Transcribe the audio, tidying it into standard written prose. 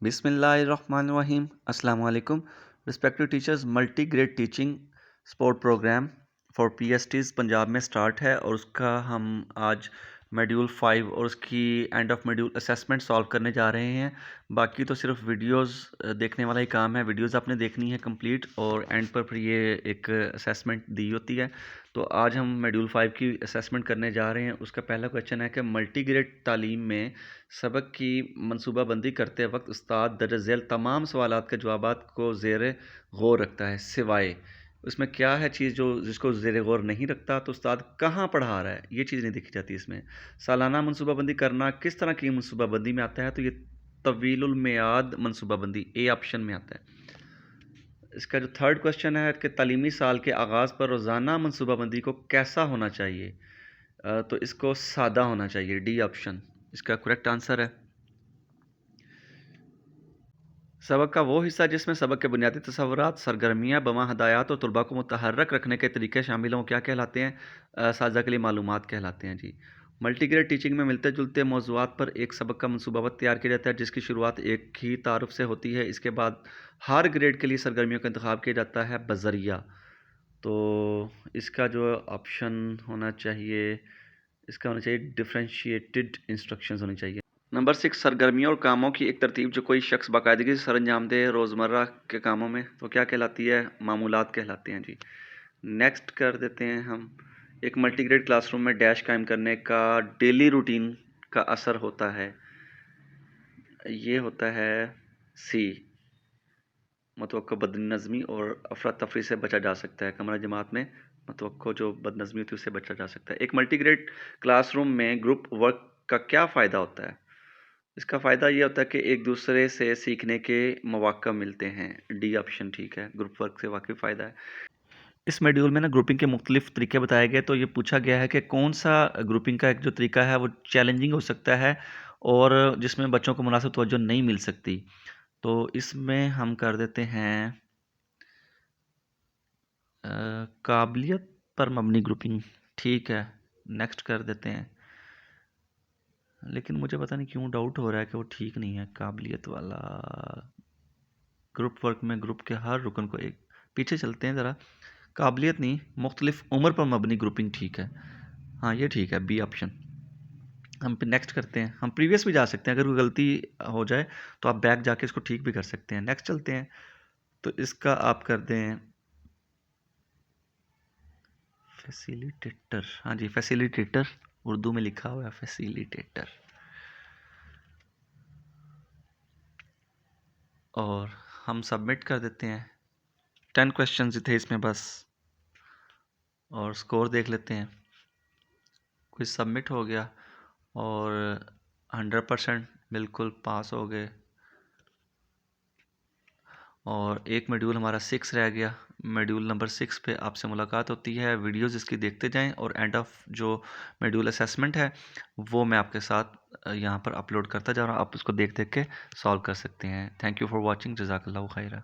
बिस्मिल्लाहिर्रहमानिर्रहीम अस्सलाम वालेकुम। Respected teachers, multi grade teaching sport program for PSTs Punjab में स्टार्ट है और उसका हम आज मॉड्यूल 5 और उसकी end of module assessment solve करने जा रहे हैं। बाकी तो सिर्फ वीडियोस देखने वाला ही काम है। वीडियोस आपने देखनी है कंप्लीट और एंड पर फिर ये एक असेसमेंट दी होती है। तो आज हम मॉड्यूल 5 की असेसमेंट करने जा रहे हैं। उसका पहला क्वेश्चन है कि मल्टी ग्रेड तालीम में सबक की मनसूबाबंदी करते वक्त उस्ताद दर्ज झेल तमाम सवालात के जवाबात को ज़ेर गौर रखता है, सिवाय उसमें क्या है चीज़ जो जिसको ज़ेर गौर नहीं रखता, तो उस्ताद कहाँ पढ़ा रहा है, ये चीज़ नहीं देखी जाती इसमें। सालाना मनसूबाबंदी करना किस तरह की मनसूबाबंदी में आता है, तो ये तवीलुल मियाद मनसूबाबंदी ए ऑप्शन में आता है। इसका जो थर्ड क्वेश्चन है कि तालीमी साल के आगाज़ पर रोज़ाना मनसूबाबंदी को कैसा होना चाहिए, तो इसको सादा होना चाहिए, डी ऑप्शन इसका करेक्ट आंसर है। सबक का वो हिस्सा जिसमें सबक के बुनियादी तसव्वुरात, सरगर्मियाँ, बमा हदायत और तलबा को मुतहर्रक रखने के तरीके शामिल हों, क्या कहलाते हैं? साझा के लिए मालूमात कहलाते हैं जी। मल्टीग्रेड टीचिंग में मिलते जुलते मौज़ूआत पर एक सबक का मनसूबाबंद तैयार किया जाता है, जिसकी शुरुआत एक ही तारुफ से होती है। इसके बाद हर ग्रेड के लिए सरगर्मियों का इंतखाब किया जाता है बज़रिया। तो इसका जो ऑप्शन होना चाहिए, इसका होना चाहिए डिफरेंशिएटेड इंस्ट्रक्शंस होनी चाहिए। नंबर 6, सरगर्मियों और कामों की एक तरतीब जो कोई शख्स बाकायदगी से सरअंजाम दे रोज़मर्रा के कामों में, तो क्या कहलाती है? मामूलात कहलाते हैं जी। नेक्स्ट कर देते हैं हम। एक मल्टीग्रेड क्लासरूम में डैश कायम करने का डेली रूटीन का असर होता है, ये होता है सी, मतवक्को बदनज़मी और अफरा तफरी से बचा जा सकता है। कमरा जमात में मतवक्को जो बदनज़मी होती है उससे बचा जा सकता है। एक मल्टीग्रेड क्लासरूम में ग्रुप वर्क का क्या फ़ायदा होता है? इसका फ़ायदा ये होता है कि एक दूसरे से सीखने के मौक़ा मिलते हैं, डी ऑप्शन ठीक है, ग्रुप वर्क से वाकई फ़ायदा है। इस मॉड्यूल में ना ग्रुपिंग के मुख्तलिफ तरीके बताए गए, तो ये पूछा गया है कि कौन सा ग्रुपिंग का एक जो तरीका है वो चैलेंजिंग हो सकता है और जिसमें बच्चों को मुनासिब तवज्जो नहीं मिल सकती। तो इसमें हम कर देते हैं काबिलियत पर मबनी ग्रुपिंग, ठीक है। नेक्स्ट कर देते हैं, लेकिन मुझे पता नहीं क्यों डाउट हो रहा है कि वो ठीक नहीं है काबिलियत वाला। ग्रुप वर्क में ग्रुप के हर रुकन को एक पीछे चलते हैं ज़रा। काबिलियत नहीं, मुख्तलिफ उम्र पर मबनी ग्रुपिंग ठीक है। हाँ ये ठीक है, बी ऑप्शन। हम नेक्स्ट करते हैं। हम प्रीवियस भी जा सकते हैं, अगर कोई गलती हो जाए तो आप बैक जाके इसको ठीक भी कर सकते हैं। नेक्स्ट चलते हैं, तो इसका आप कर दें फैसिलिटेटर। हाँ जी, फैसिलिटेटर, उर्दू में लिखा हुआ है फैसिलिटेटर। और हम सबमिट कर देते हैं। 10 क्वेश्चन थे इसमें बस, और स्कोर देख लेते हैं। कुछ सबमिट हो गया और 100% बिल्कुल पास हो गए। और एक मॉड्यूल हमारा 6 रह गया। मॉड्यूल नंबर 6 पे आपसे मुलाकात होती है। वीडियोज़ इसकी देखते जाएं और एंड ऑफ जो मॉड्यूल असेसमेंट है वो मैं आपके साथ यहाँ पर अपलोड करता जा रहा हूँ। आप उसको देख देख के सॉल्व कर सकते हैं। Thank you for watching. जज़ाकल्लाहु खैरा।